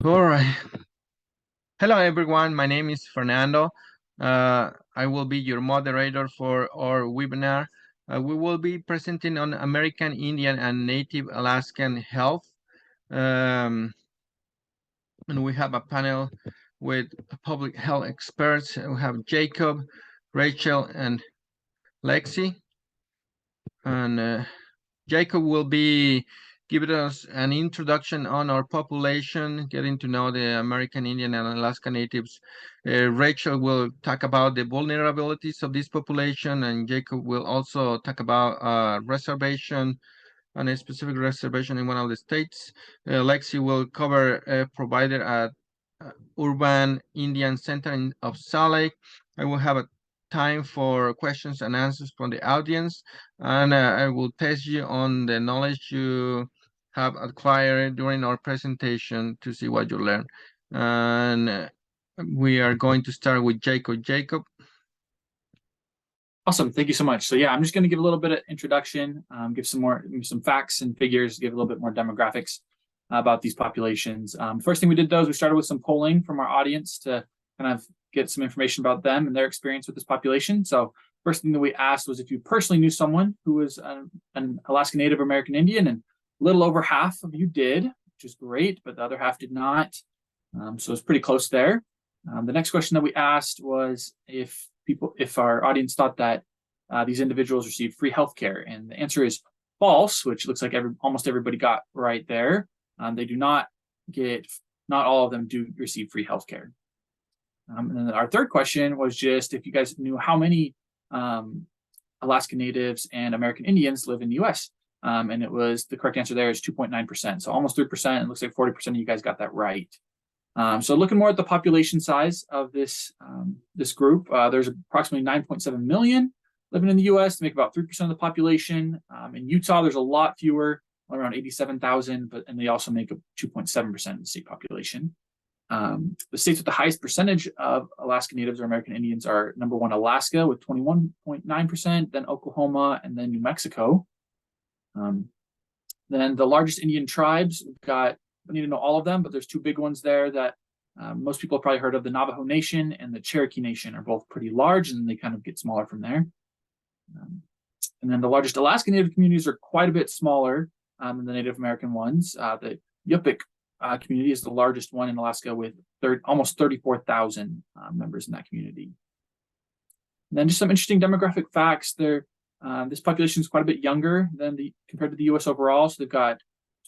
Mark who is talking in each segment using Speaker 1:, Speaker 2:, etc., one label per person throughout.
Speaker 1: All right. Hello, everyone. My name is Fernando. I will be your moderator for our webinar. We will be presenting on American Indian and Native Alaskan health. And we have a panel with public health experts. We have Jacob, Rachel, and Lexi. And Jacob will be giving us an introduction on our population, getting to know the American Indian and Alaska Natives. Rachel will talk about the vulnerabilities of this population, and Jacob will also talk about reservation and a specific reservation in one of the states. Lexi will cover a provider at Urban Indian Center of Salt Lake. I will have a time for questions and answers from the audience, and I will test you on the knowledge you have acquired during our presentation to see what you learn. And we are going to start with Jacob. Jacob.
Speaker 2: Awesome. Thank you so much. So yeah, I'm just going to give a little bit of introduction, give some facts and figures, give a little bit more demographics about these populations. First thing we did though is we started with some polling from our audience to kind of get some information about them and their experience with this population. So first thing that we asked was if you personally knew someone who was an Alaska Native American Indian, and a little over half of you did, which is great, but the other half did not. So it's pretty close there. The next question that we asked was if our audience thought that these individuals received free healthcare, and the answer is false, which looks like almost everybody got right there. They do not not all of them do receive free healthcare. And then our third question was just if you guys knew how many Alaska Natives and American Indians live in the U.S. And the correct answer there is 2.9%. So almost 3%. It looks like 40% of you guys got that right. So looking more at the population size of this group, there's approximately 9.7 million living in the U.S. to make about 3% of the population. In Utah, there's a lot fewer, around 87,000, and they also make up 2.7% of the state population. The states with the highest percentage of Alaska Natives or American Indians are number one, Alaska with 21.9%, then Oklahoma, and then New Mexico. Then the largest Indian tribes, we've got, I need to know all of them, but there's two big ones there that most people have probably heard of. The Navajo Nation and the Cherokee Nation are both pretty large, and then they kind of get smaller from there. And then the largest Alaska Native communities are quite a bit smaller than the Native American ones. The Yupik community is the largest one in Alaska with almost 34,000 members in that community. And then just some interesting demographic facts there. This population is quite a bit younger than compared to the U.S. overall. So they've got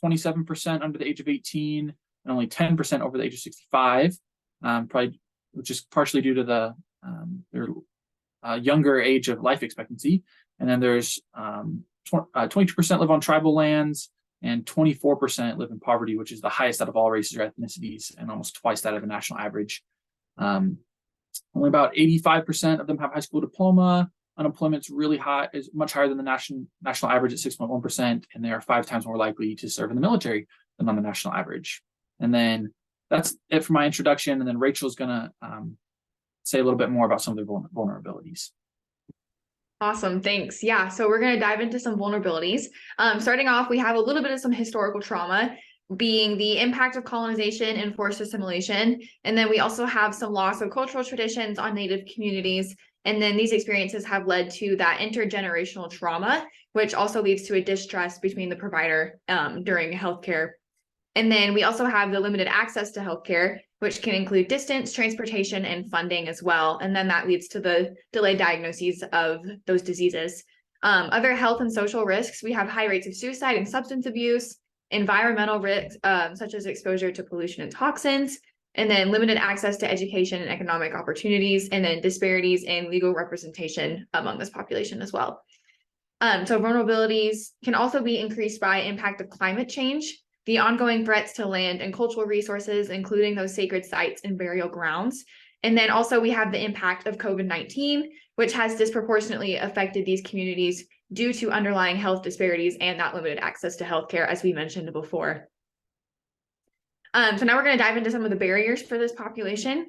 Speaker 2: 27% under the age of 18 and only 10% over the age of 65, probably, which is partially due to their younger age of life expectancy. And then there's 22% live on tribal lands and 24% live in poverty, which is the highest out of all races or ethnicities and almost twice that of the national average. Only about 85% of them have a high school diploma. Unemployment's really high, is much higher than the national average at 6.1%, and they are 5 times more likely to serve in the military than on the national average. And then that's it for my introduction. And then Rachel's going to say a little bit more about some of their vulnerabilities.
Speaker 3: Awesome, thanks. Yeah, so we're going to dive into some vulnerabilities. Starting off, we have a little bit of some historical trauma, being the impact of colonization and forced assimilation. And then we also have some loss of cultural traditions on Native communities. And then these experiences have led to that intergenerational trauma, which also leads to a distrust between the provider during healthcare. And then we also have the limited access to healthcare, which can include distance, transportation, and funding as well. And then that leads to the delayed diagnoses of those diseases. Other health and social risks, we have high rates of suicide and substance abuse, environmental risks, such as exposure to pollution and toxins, and then limited access to education and economic opportunities, and then disparities in legal representation among this population as well. So vulnerabilities can also be increased by impact of climate change, the ongoing threats to land and cultural resources, including those sacred sites and burial grounds. And then also we have the impact of COVID-19, which has disproportionately affected these communities due to underlying health disparities and that limited access to healthcare, as we mentioned before. So now we're going to dive into some of the barriers for this population.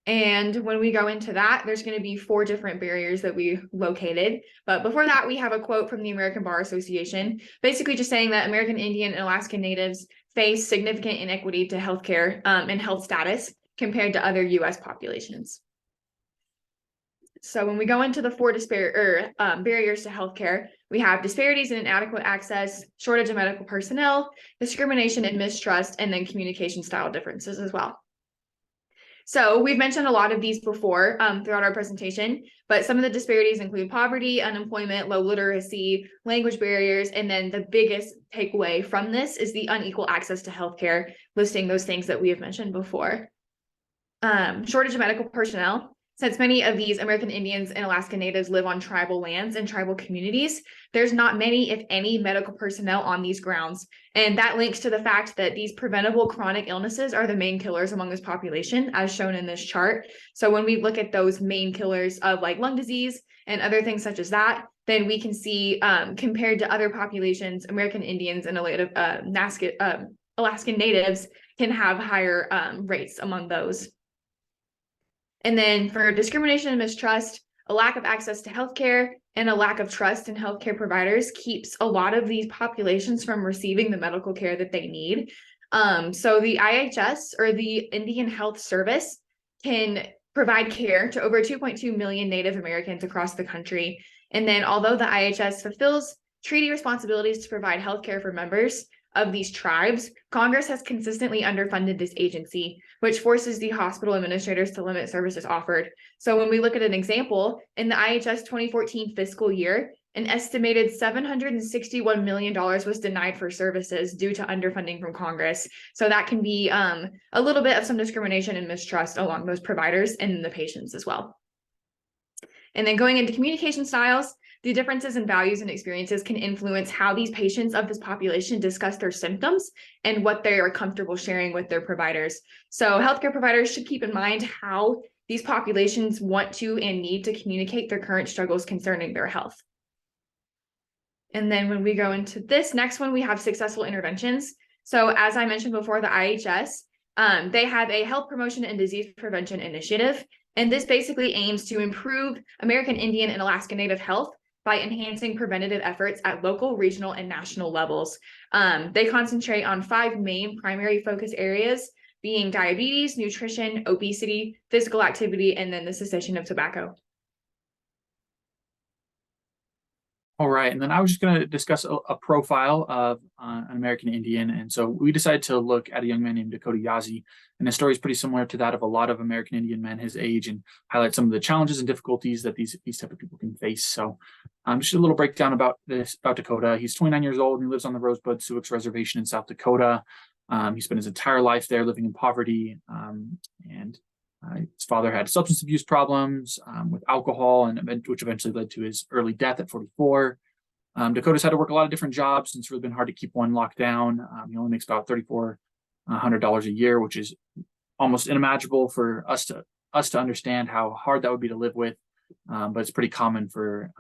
Speaker 3: And when we go into that, there's going to be 4 different barriers that we located. But before that, we have a quote from the American Bar Association, basically just saying that American Indian and Alaskan Natives face significant inequity to healthcare and health status compared to other U.S. populations. So when we go into the four barriers to healthcare, we have disparities in inadequate access, shortage of medical personnel, discrimination and mistrust, and then communication style differences as well. So we've mentioned a lot of these before throughout our presentation, but some of the disparities include poverty, unemployment, low literacy, language barriers, and then the biggest takeaway from this is the unequal access to healthcare, listing those things that we have mentioned before. Shortage of medical personnel. Since many of these American Indians and Alaska Natives live on tribal lands and tribal communities, there's not many, if any, medical personnel on these grounds. And that links to the fact that these preventable chronic illnesses are the main killers among this population, as shown in this chart. So when we look at those main killers of like lung disease and other things such as that, then we can see compared to other populations, American Indians and Alaskan Natives can have higher rates among those. And then for discrimination and mistrust, a lack of access to healthcare and a lack of trust in healthcare providers keeps a lot of these populations from receiving the medical care that they need. So the IHS, or the Indian Health Service, can provide care to over 2.2 million Native Americans across the country. And then although the IHS fulfills treaty responsibilities to provide healthcare for members of these tribes, Congress has consistently underfunded this agency, which forces the hospital administrators to limit services offered. So when we look at an example, in the IHS 2014 fiscal year, an estimated $761 million was denied for services due to underfunding from Congress. So that can be a little bit of some discrimination and mistrust along those providers and the patients as well. And then going into communication styles, the differences in values and experiences can influence how these patients of this population discuss their symptoms and what they are comfortable sharing with their providers. So healthcare providers should keep in mind how these populations want to and need to communicate their current struggles concerning their health. And then when we go into this next one, we have successful interventions. So as I mentioned before, the IHS, they have a health promotion and disease prevention initiative. And this basically aims to improve American Indian and Alaska Native health by enhancing preventative efforts at local, regional, and national levels. They concentrate on 5 main primary focus areas, being diabetes, nutrition, obesity, physical activity, and then the cessation of tobacco.
Speaker 2: All right, and then I was just going to discuss a profile of an American Indian. And so we decided to look at a young man named Dakota Yazzie, and his story is pretty similar to that of a lot of American Indian men his age, and highlight some of the challenges and difficulties that these type of people can face. So just a little breakdown about Dakota. He's 29 years old, and he lives on the Rosebud Sioux Reservation in South Dakota. He spent his entire life there living in poverty, and his father had substance abuse problems with alcohol, which eventually led to his early death at 44. Dakota's had to work a lot of different jobs, and it's really been hard to keep one locked down. He only makes about $3,400 a year, which is almost unimaginable for us to understand how hard that would be to live with. But it's pretty common for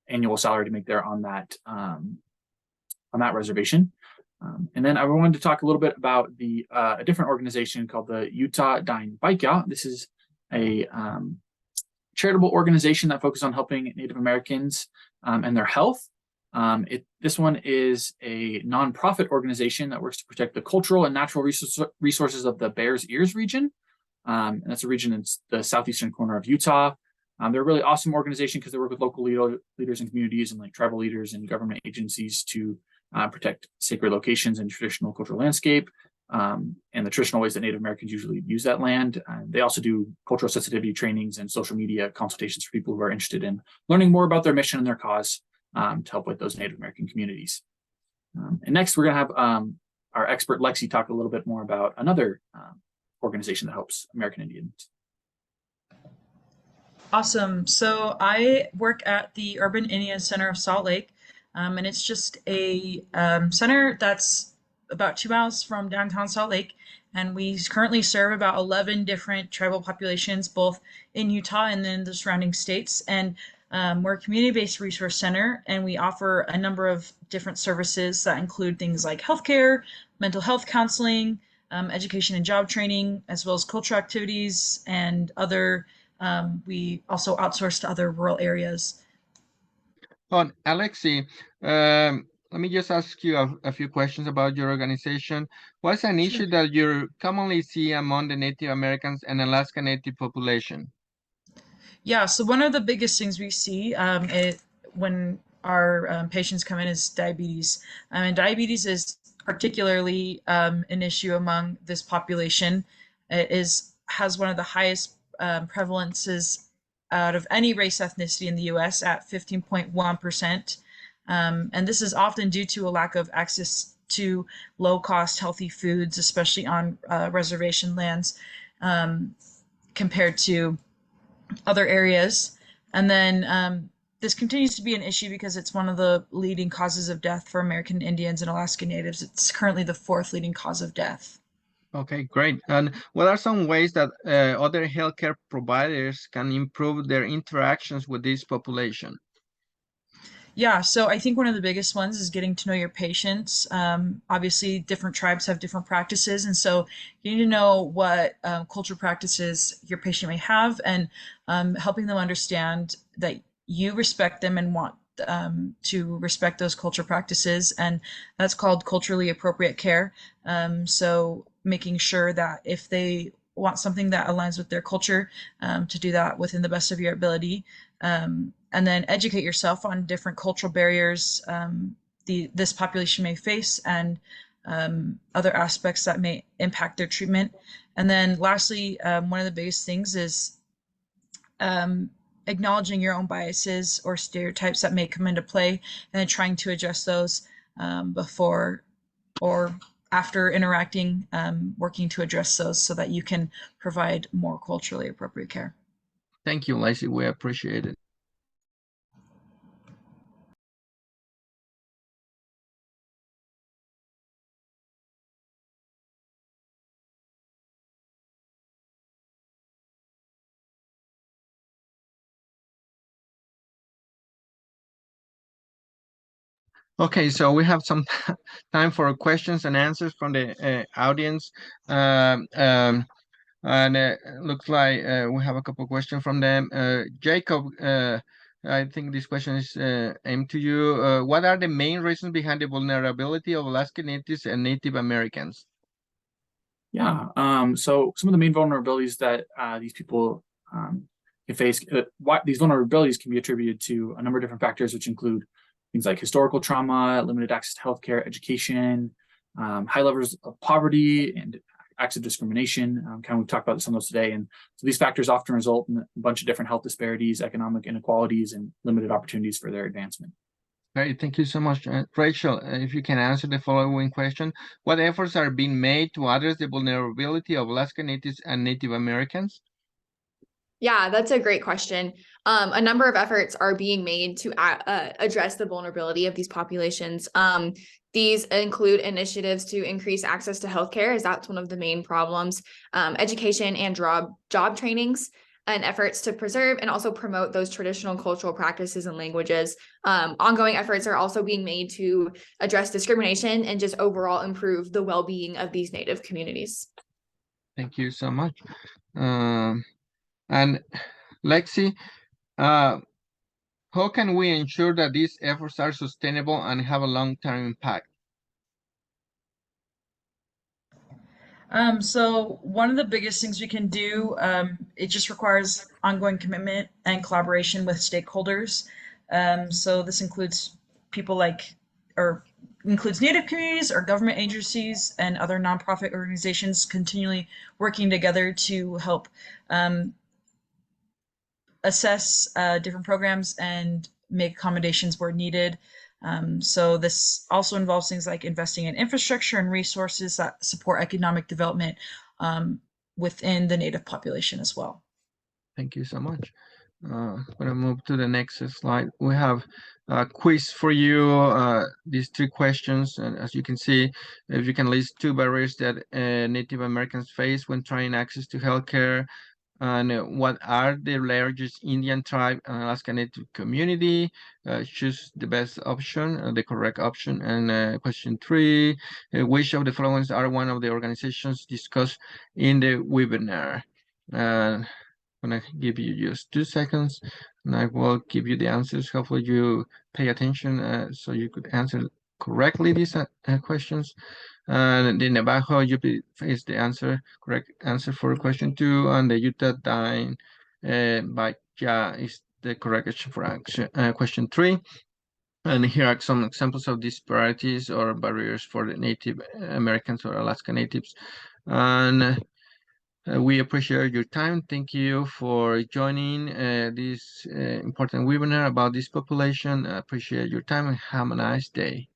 Speaker 2: annual salary to make there on that reservation. And then I wanted to talk a little bit about a different organization called the Utah Dine Baikya. This is a charitable organization that focuses on helping Native Americans and their health. This one is a nonprofit organization that works to protect the cultural and natural resources of the Bears Ears region. And that's a region in the southeastern corner of Utah. They're a really awesome organization because they work with local leaders and communities and like tribal leaders and government agencies to protect sacred locations and traditional cultural landscape, and the traditional ways that Native Americans usually use that land. They also do cultural sensitivity trainings and social media consultations for people who are interested in learning more about their mission and their cause to help with those Native American communities. And next, we're going to have our expert Lexi talk a little bit more about another organization that helps American Indians.
Speaker 4: Awesome. So I work at the Urban Indian Center of Salt Lake. And it's just a center that's about 2 miles from downtown Salt Lake. And we currently serve about 11 different tribal populations, both in Utah and then the surrounding states. And we're a community-based resource center, and we offer a number of different services that include things like healthcare, mental health counseling, education and job training, as well as cultural activities and other. We also outsource to other rural areas.
Speaker 1: Alexi, let me just ask you a few questions about your organization. What's an
Speaker 4: Sure.
Speaker 1: issue that you commonly see among the Native Americans and Alaska Native population?
Speaker 4: Yeah, so one of the biggest things we see when our patients come in is diabetes. And diabetes is particularly an issue among this population. It has one of the highest prevalences out of any race ethnicity in the US at 15.1%. And this is often due to a lack of access to low cost, healthy foods, especially on reservation lands, compared to other areas. And then this continues to be an issue because it's one of the leading causes of death for American Indians and Alaska Natives. It's currently the fourth leading cause of death.
Speaker 1: Okay, great. And what are some ways that other healthcare providers can improve their interactions with this population?
Speaker 4: Yeah, so I think one of the biggest ones is getting to know your patients. Obviously, different tribes have different practices, and so you need to know what cultural practices your patient may have, and helping them understand that you respect them and want to respect those cultural practices, and that's called culturally appropriate care. So making sure that if they want something that aligns with their culture, to do that within the best of your ability. And then educate yourself on different cultural barriers this population may face, and other aspects that may impact their treatment. And then lastly, one of the biggest things is acknowledging your own biases or stereotypes that may come into play, and then trying to adjust those before or after interacting, working to address those so that you can provide more culturally appropriate care.
Speaker 1: Thank you, Lacey. We appreciate it. Okay, so we have some time for questions and answers from the audience. And looks like we have a couple questions from them. Jacob, I think this question is aimed to you. What are the main reasons behind the vulnerability of Alaska Natives and Native Americans?
Speaker 2: Yeah. So some of the main vulnerabilities that these people can face, these vulnerabilities can be attributed to a number of different factors, which include things like historical trauma, limited access to healthcare, education, high levels of poverty, and acts of discrimination. Kind of we talked about some of those today. And so these factors often result in a bunch of different health disparities, economic inequalities, and limited opportunities for their advancement.
Speaker 1: Great, thank you so much. Rachel, if you can answer the following question. What efforts are being made to address the vulnerability of Alaska Natives and Native Americans?
Speaker 3: Yeah, that's a great question. A number of efforts are being made to address the vulnerability of these populations. These include initiatives to increase access to healthcare, as that's one of the main problems, education and job trainings, and efforts to preserve and also promote those traditional cultural practices and languages. Ongoing efforts are also being made to address discrimination and just overall improve the well-being of these Native communities.
Speaker 1: Thank you so much. And Lexi, how can we ensure that these efforts are sustainable and have a long-term impact?
Speaker 4: So one of the biggest things we can do, it just requires ongoing commitment and collaboration with stakeholders. So this includes people or includes Native communities or government agencies and other nonprofit organizations continually working together to help assess different programs and make accommodations where needed. So this also involves things like investing in infrastructure and resources that support economic development within the Native population as well.
Speaker 1: Thank you so much. I'm going to move to the next slide. We have a quiz for you. These three questions, and as you can see, if you can list two barriers that Native Americans face when trying access to healthcare, and what are the largest Indian tribe and Alaska Native community? Choose the best option, the correct option. And question three, which of the following are one of the organizations discussed in the webinar? I'm gonna give you just 2 seconds and I will give you the answers. Hopefully you pay attention so you could answer correctly these questions. And the Navajo Yupi is the correct answer for question 2, and the Utah Dine by Ja is the correct answer for question 3. And here are some examples of disparities or barriers for the Native Americans or Alaska Natives. And we appreciate your time. Thank you for joining this important webinar about this population. I appreciate your time and have a nice day.